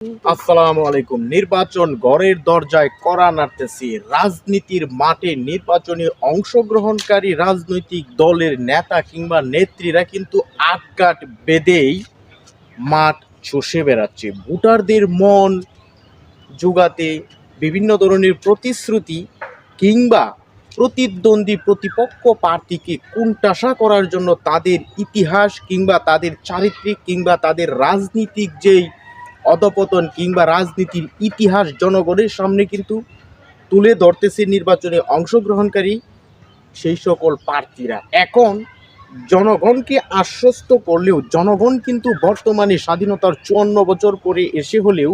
আসসালামু আলাইকুম। নির্বাচন ঘরের দরজায় কড়া নাড়তেছে। রাজনীতির মাঠে নির্বাচনে অংশগ্রহণকারী রাজনৈতিক দলের নেতা কিংবা নেত্রীরা কিন্তু আটঘাট বেঁধেই মাঠ চষে বেড়াচ্ছে। ভোটারদের মন জোগাতে বিভিন্ন ধরনের প্রতিশ্রুতি কিংবা প্রতিদ্বন্দ্বী প্রতিপক্ষ প্রার্থীকে কোণঠাসা করার জন্য তাদের ইতিহাস কিংবা তাদের চারিত্রিক কিংবা তাদের রাজনীতিক যেই অধপতন কিংবা রাজনীতির ইতিহাস জনগণের সামনে কিন্তু তুলে ধরতেছে নির্বাচনে অংশগ্রহণকারী সেই সকল প্রার্থীরা। এখন জনগণকে আশ্বস্ত করলেও জনগণ কিন্তু বর্তমানে স্বাধীনতার ৫৪ বছর পরে এসে হলেও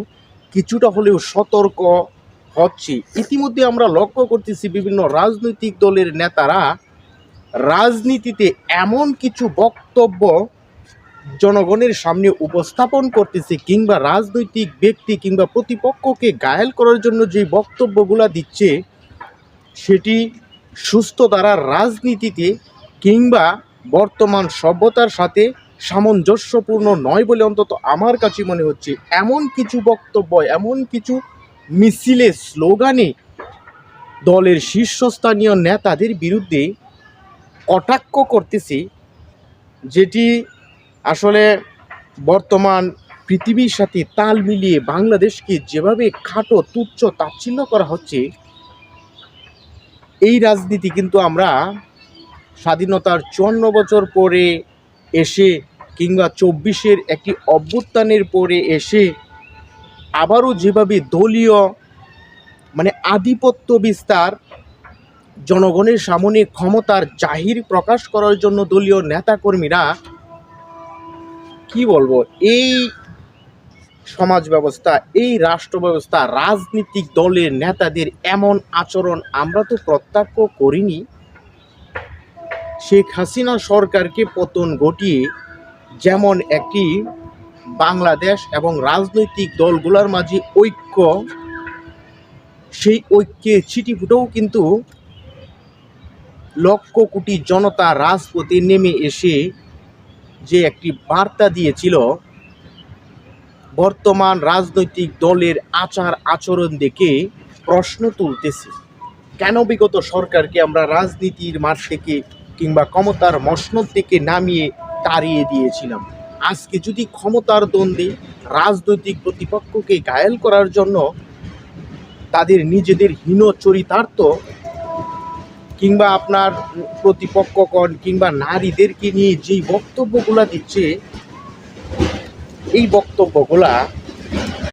কিছুটা হলেও সতর্ক হচ্ছে। ইতিমধ্যে আমরা লক্ষ্য করতেছি বিভিন্ন রাজনৈতিক দলের নেতারা রাজনীতিতে এমন কিছু বক্তব্য জনগণের সামনে উপস্থাপন করতেছে কিংবা রাজনৈতিক ব্যক্তি কিংবা প্রতিপক্ষকে ঘায়েল করার জন্য যে বক্তব্যগুলো দিচ্ছে সেটি সুস্থ ধারার রাজনীতিতে কিংবা বর্তমান সভ্যতার সাথে সামঞ্জস্যপূর্ণ নয় বলে অন্তত আমার কাছে মনে হচ্ছে। এমন কিছু বক্তব্য এমন কিছু মিছিলে স্লোগানে দলের শীর্ষস্থানীয় নেতাদের বিরুদ্ধে কটাক্ষ করতেছে, যেটি আসলে বর্তমান পৃথিবীর সাথে তাল মিলিয়ে বাংলাদেশকে যেভাবে খাটো তুচ্ছ তাচ্ছিল্য করা হচ্ছে, এই রাজনীতি কিন্তু আমরা স্বাধীনতার ৫৪ বছর পরে এসে কিংবা ২৪-এর একটি অভ্যুত্থানের পরে এসে আবারও যেভাবে দলীয় আধিপত্য বিস্তার, জনগণের সামনে ক্ষমতার জাহির প্রকাশ করার জন্য দলীয় নেতাকর্মীরা কি বলবো, এই সমাজ ব্যবস্থা, এই রাষ্ট্র ব্যবস্থা, রাজনৈতিক দলের নেতাদের এমন আচরণ আমরা তো প্রত্যক্ষ করিনি। শেখ হাসিনা সরকারকে পতন ঘটিয়ে যেমন একটি বাংলাদেশ এবং রাজনৈতিক দলগুলোর মাঝে ঐক্য, সেই ঐক্যে ছিটিফুটেও কিন্তু লক্ষ কোটি জনতা রাজপথে নেমে এসে যে একটি বার্তা দিয়েছিল, বর্তমান রাজনৈতিক দলের আচার আচরণ দেখে প্রশ্ন তুলতেছে, কেন বিগত সরকারকে আমরা রাজনীতির মাঠ থেকে কিংবা ক্ষমতার মসনদ থেকে নামিয়ে তাড়িয়ে দিয়েছিলাম। আজকে যদি ক্ষমতার দ্বন্দ্বে রাজনৈতিক প্রতিপক্ষকে ঘায়েল করার জন্য তাদের নিজেদের হীন চরিতার্থ কিংবা আপনার প্রতিপক্ষগণ কিংবা নারীদেরকে নিয়ে যেই বক্তব্যগুলা দিচ্ছে, এই বক্তব্যগুলা